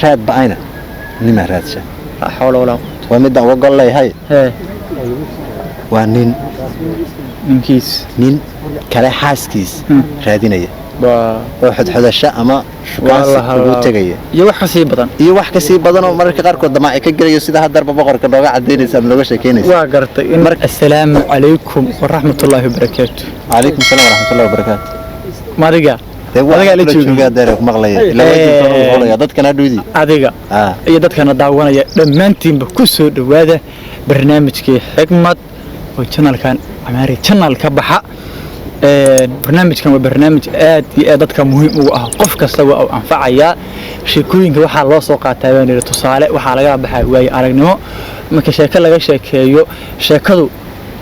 raad ba'ayna nima raadsha لا حول ولا قوة waa mid aan wagol leeyahay هي waa nin من كيس kale xaaskiis Hmm. raadinaya با oo xadxadasho ama shukaansi ugu tagaya يوحى بدن iyo wax ka sii badan oo mararka qaarkood damacay ka galayo sida hadarba boqorka nooga cadeynaysa ama nooga sheekeynaysa وقرت السلام عليكم ورحمة الله وبركاته calaykum salaam waraxmatullahi wabarakaatu ما رجع adiga la joogaa deereek maqlaya ilaa wajibka qolaya dadkana dhuudi adiga iyo dadkana daawanaya dhamaantiinba ku soo dhawaada barnaamijkii xigmad oo channelkan Amari channel ka baxa barnaamijkan waa barnaamij aad iyo aad dadka muhiim ugu ah qof kasta oo anfacaya sheekooyinka waxa loo soo qaataa inay tusaale waxa laga baxay way aragnimo marka sheeko laga sheekeeyo sheekadu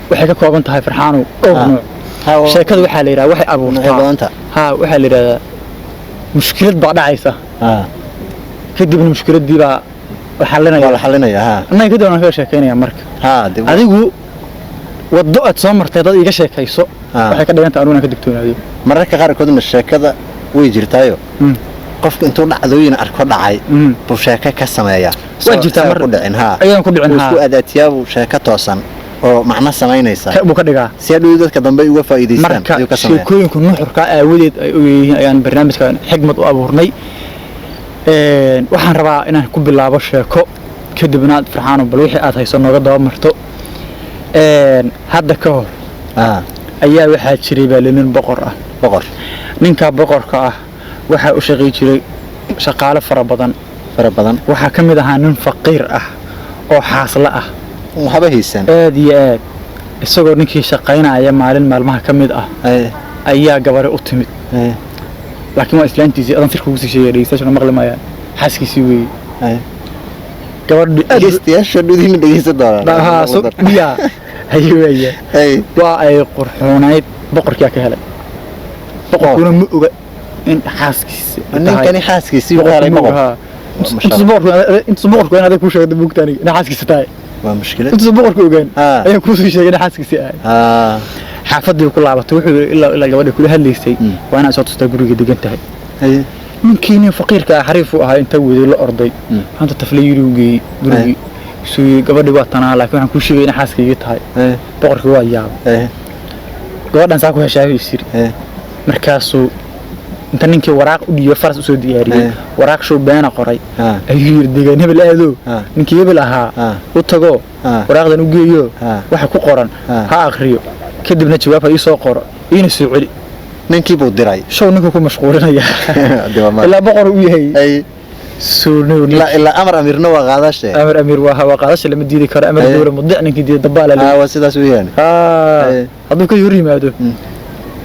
waxay ka kooban tahay farxaano dhowr nooc sheekadu waxa la yiraahdaa waxay abuurtaa waxa la yiraahdaa mushkilad baa dhacaysa kadib mushkiladii baa xalinaya annaga kadib aan ka sheekeynaya marka adigu wado aad soo martay dad iga sheekayso waxay ka dhigantaa anuuna ka digtoonaado mararka qaar koodna sheekada way jirtaayo qofka intuu dhacdooyin arko dhacay buu sheeko ka sameeyaa waa jirtaa mar ku dhicin ayaan ku dhicin isku aadaatiyaabo sheeko toosan oo macna sameynaysa buu ka dhigaa si ay dadka dambe uga faa'iideystaan ayuu ka sameeyaa sheekooyinku nuxurka aawadeed ay u yihiin ayaan barnaamijkan xigmad u abuurnay waxaan rabaa inaan ku bilaabo sheeko kadibna aad farxaano bal wixii aad hayso nooga daba marto hadda ka hor ayaa waxaa jiray baalinin boqor ninka boqorka ah waxa uu shaqay jiray shaqaale fara badan waxa kamid ahaa nin faqiir ah oo xaasla ah waxba haysan aad iyo aad isagoo ninkii shaqaynaya maalin maalmaha kamid ah ayaa gabar u timid laakiin waa islaantiisii adan firku sii sheegay dhageystayaasha maqlamayaan xaaskiisii weey gabadhi dhageystayaasha dhudin dhageysta doona هيوية وأي قرحونايد بقر كيا كهلا بقر كنا مؤجا إن حاسكيس إن كان حاسكيس يقارن بقر أنت صبور كنا هذا كوش هذا بوك تاني أنا حاسكيس تاعي مشكلة أنت صبور كوجان أيه كوش شيء أنا حاسكيس تاعي حافظي وكل عبط تروح إلا جواد كل هالليستي وأنا صوت استقري جدا جنتهي ممكن فقير كحريف وهاي أنت ودي الأرضي أنت تفليري وجي درجي سوي قبل وقتنا لكن عن كل شيء نحس كي يتهاي بقر كوايا قبل نساكو هشافي يصير مركزو أنت نينك وراق ودي فرس أسود دياري وراق شو بينا قري أيير دقيقة نبل أذو نينك يبلها وتجو وراق ده نوجيو واحد كقرن ها آخريو كده بنتشوفها يسوق قرن ينسوي نينك بودراي شو نينك مشغولين يا إلا بقر وياهي سونو لا أمر أمير نوا قادش أمر أمير وقادش لما تديري كر أمر دولة مضيعني كده دبالة وسيدا سويان هذا كي يوري ما ده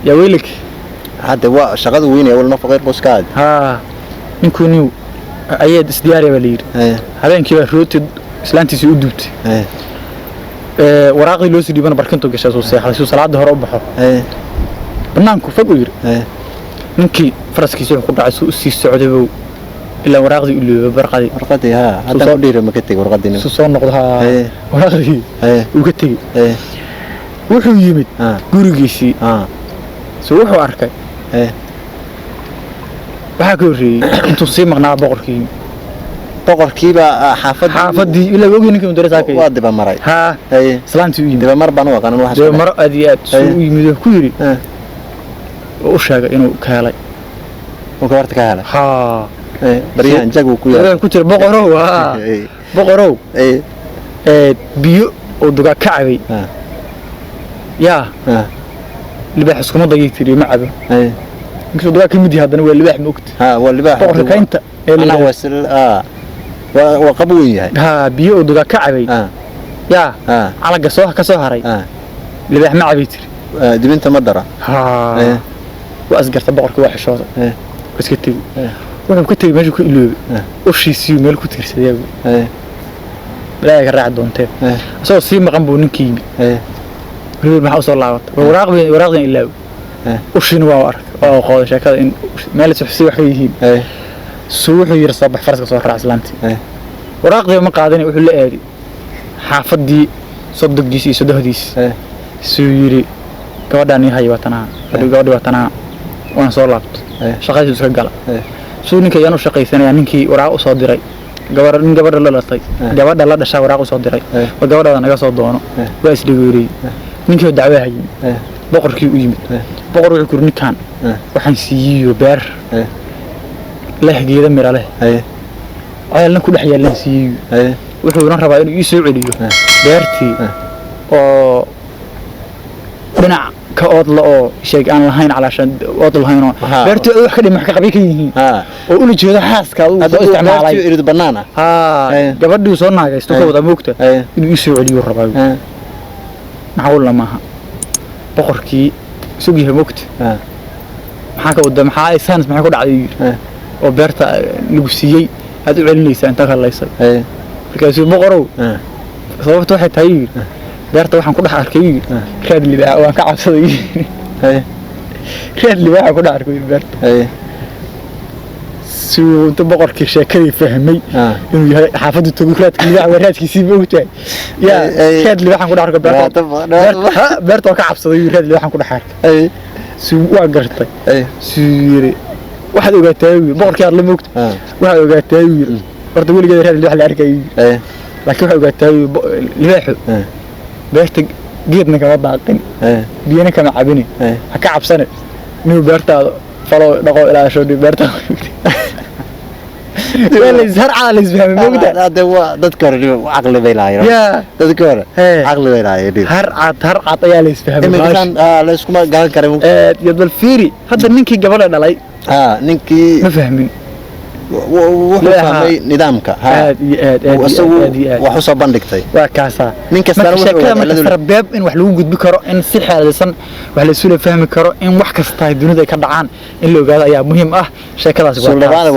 يا ويلك هذا هو شغال وين يا ولنا فقير بوسكاد نكونيو أيد استدياري ولير هذا إنك روت سلانتي سيودوت وراقي لوسي دي بنا بركنتو قشاس وسياحة سو صلاة ده ربحه بنانكو فقير نكي فرسكي سوي قطع سو السعودي بو إلا ورقدي اللي ورقدي هذا صدير ما كتير ورقدي سوسون نقضها ورقدي وكتير وحو يمد قرقيسي سوحو أركي وحكوري انتو سي مقنع بقركي با حافظي إلا وقوي نكي مدرساكي وادبا مراي سلامتي ويمد دبا مر بانوا قانون واحد دبا مر أديات سو يمد كوري وشاقا إنو كهالي وكبرت كهالي بريان جاكو كويا كتير بقرو بيو ودقا كعبي يا اللي بحس كم ضيق تري معه يمكن دقا كمدي هذا هو اللي بح مقت هو اللي بح بقرك أنت أنا وصل وقبوي بيو ودقا كعبي يا على قصوه كسوهري اللي بح معه بيتري دي بنت مدرة وأسقرت بقرك واحد شاطر بس كتير وأنا كنت ماشي كله وشي سيو مال كنت رسالة لا يقرأ عدون تاب صار سيم قنبو نكيم هو ما حصل لعبت وراقي إلا وشي نوار أو قاضي شكل إن مال تحسي وحيهم سوح يرصبح فرس صار رأس لانتي وراقي ما قاعدين وحول لقاري حافظ دي صدق جيسي صدق ديس سويري قادني هاي وطنا قادي وطنا وأنا صار لعبت شغال يسوق قلا suu ninka ayaan u shaqaysanaya ninkii waraaq u soo diray gabadha la latay gabadha la dhashay waraaq u soo diray oo gabadha naga soo doono waa isdhigeeyay ninkii dacwo hayay boqorkii u yimid boqor wuxuu ku ninkan waxaan siiyo beer la geeda mira leh ayaan ku dhaxyaalan siiyo wuxuu rabaa inuu ii soo celiyo beertii oo dhinac ka oodla oo sheeg aan lahayn calaashan ood lahayn oo beertii wax ka dhimay ka qabay ka yihiin oo ula jeedo xaaska uu soo isticmaalay irid banaana gabadhii soo naagaysto ka wada moogta inuu ii soo celiyo rabaa macquul lama aha boqorkii sugiyo moogta maxaa ka wada maxaa aysan maxaa ku dhacday oo beerta lagu siiyay aad u celinaysaa inta kaleysay markaasuu boqorow sababtu waxay tahay beerta waxaan ku dhex arkay raad libaax waan ka cabsaday raad libaax ku dhex arkay beerta suu inta boqorkii sheekadii fahmay inuu yahay xaafadu tagu raadka libaax waa raadkiisii moogtahay yaa raad libaax ku dhex arkay beerta waan ka cabsaday raad libaax ku dhex arkay suu waa gartay suu yiri waxaad ogaataa boqorkii aad la moogta waxaad ogaataa horta weligeed raad libaax la arkay laakiin waxaad ogaataa libaaxu beerta geedna kama daaqin biyana kama cabini ha ka cabsane inuu beertaada falo dhaqo ilaasho beerta wala zar caalis fahmi moogta hada waa dadka hore aqli bay laayeen dadka hore aqli bay laayeen har cad ayaa la isfahmay la isku ma garan karay iyo bal fiiri hadda ninkii gabadha dhalay ninkii ma fahmin wuxuu fahmay nidaamka wax u soo bandhigtay waa kaasa ninka sarbeeb in wax lagu gudbi karo in si xeeladisan wax la isula fahmi karo in wax kasta ay dunida ka dhacaan in la ogaado ayaa muhiim ah sheekadaas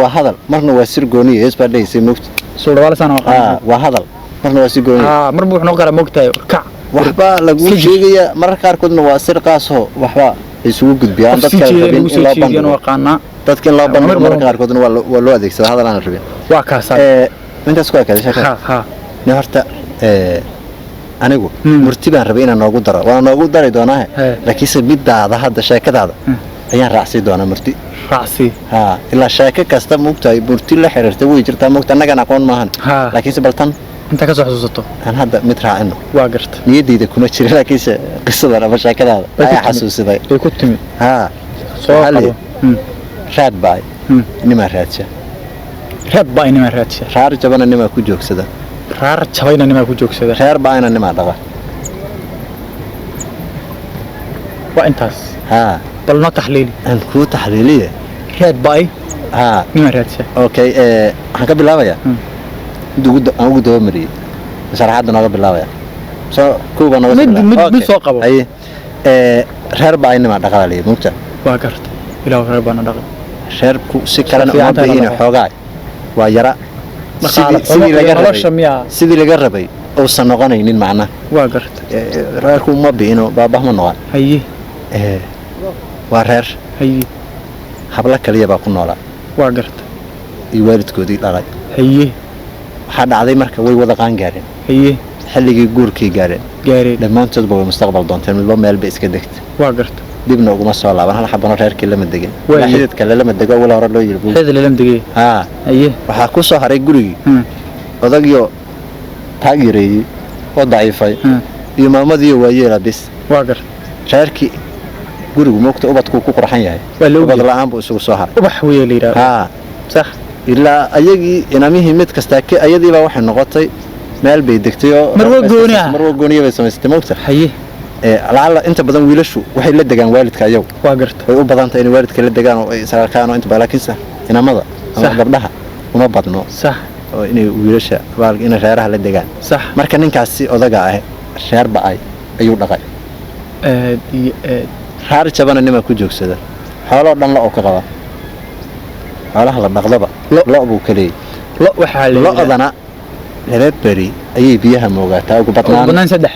waa hadal marna waa sir gooniye isbaadhaysay moogta waa hadal marna waa sir gooniye marba wuxuu noqon karaa moogtahay kac waxba lagu sheegaya mararka qaarkoodna waa sir qaasoo waxba isugu gudbiyaan dadka rabin in loo bandhigo dadka loo bandhigo mararka qaarkoodna waa loo adeegsadaa hadal aan rabin waa kaasa intaas ku kale sheekada ni horta anigu murti baan rabay inaan noogu daro waan noogu dari doonaa laakiin midaada hadda sheekadaada ayaan raacsi doonaa murti ilaa sheeko kasta moogtahay murti la xiriirta way jirtaa moogta annaga aqoon maahan laakiin baltan inta ka soo xasuusato aan hadda mid raacino waa garta niyadeyda kuma jira laakiin qisada ama sheekadaada ay xasuusiday ay ku timid soo qabo raad baay nima raadsha raar jabana nima ku joogsada raar jabayna nima ku joogsada reer baayna nima dhaqa waa intaas bal noo taxliili aan ku taxliiliye raad baay nima raadsha okay waxaan ka bilaabayaa aan ugu daba mariyay sharaxaadda nooga bilaabaya soo kuuba nooga mid soo qabo reer baa inima dhaqaaleey mugta waa garta ilaa reer baana dhaqan reerku si kale uma baahin xoogaa waa yara sidii laga rabay oo san noqonaynin macna waa garta reerku ma biino baabah ma noqon haye waa reer haye habla kaliya baa ku noolaa waa garta iyo waalidkoodii dhalay haye waxaa dhacday marka way wada qaan gaareen haye xilligii guurkii gaareen dhammaantoodba way mustaqbal doonteen midba meel bay iska degtay waa garta dibna uguma soo laaban hal xabano reerkii lama degin xidid kale lama dego wala hore loo yiri xidid lama degay haye waxaa ku soo haray gurigii odagyo taageereeyay oo daciifay iyo maamadii waayeela bis waa garta reerkii gurigu moogta ubadku ku qurxan yahay ubad la'aan buu isugu soo haray ubax weeyay sax ilaa ayagii inamihii mid kasta ayadiiba waxay noqotay meel bay degtay oo marwo gooniya bay samaysatay moogta haye laala inta badan wiilashu waxay la degaan waalidka ayagu waa garta way u badan tahay in waalidka la degaan oo ay sararkaan oo inta badan laakiin sax inamada ama gabdhaha uma badno sax oo inay wiilasha in reeraha la degaan sax marka ninkaasi odaga ah reer ba'ay ayuu dhaqay raar jabana nima ku joogsada xoolo dhan la oo ka qaba xoolaha la dhaqdaba lo buu kaleey lo waxa lo'dana reer bari ayay biyaha moogataa ugu badnaan saddex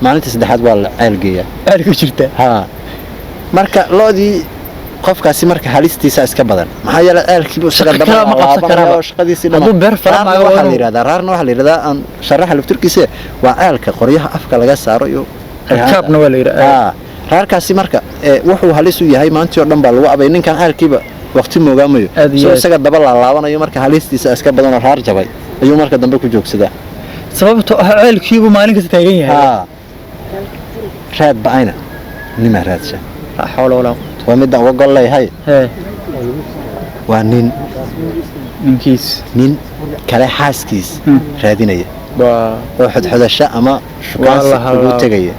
maalinta saddexaad waa la ceelgeeyaa ceel ku jirta marka lo'dii qofkaasi marka halistiisa iska badan maxaa yeelay ceelkiibu isaga daba shaqadiisii waxaa la yidhahdaa raarna waxaa la yidhahdaa aan sharaxa lafturkiisa waa ceelka qoryaha afka laga saaro iyo kaabna waa la yidhahdaa raarkaasi marka wuxuu halis u yahay maantii oo dhan baa lagu abay ninkan ceelkiiba waqti moogaamayo soo isaga daba laabanayo marka halistiisa iska badan oo raar jabay ayuu marka dambe ku joogsadaa sababtoo ah ceelkiigu maalin kasta taagan yahay raad ba'ayna nima raadsha xawla wala waa mid aan uga leeyahay waa ninkiis nin kale xaaskiis raadinaya oo xadxadasha ama shukaansi ugu tagaya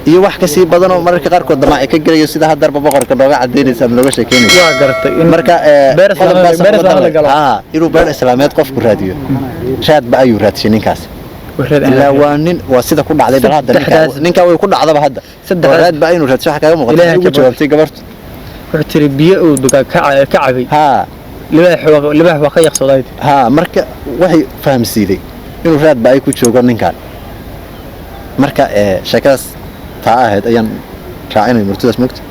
iyo wax ka sii badan oo mararka qaar kood damac ka galayo sida hadarba boqorka nooga cadeynaysa ama nooga sheekeynaysa waa gartay marka beer inuu beer islaameed qofku raadiyo raad ba ayuu raadshay ninkaas ilaa waa nin waa sida ku dhacday bal hadda ninka way ku dhacdaba hadda raad ba inuu raadshay waxa kaga muuqata ugu jawaabtay gabartu wuxuu tiri biyo uu dugaa ka cabay libaax waa ka yaqsooday marka waxay fahamsiiday inuu raad ba ay ku joogo ninkan marka sheekadaas taa ahayd ayaan raacinay murtidaas moogta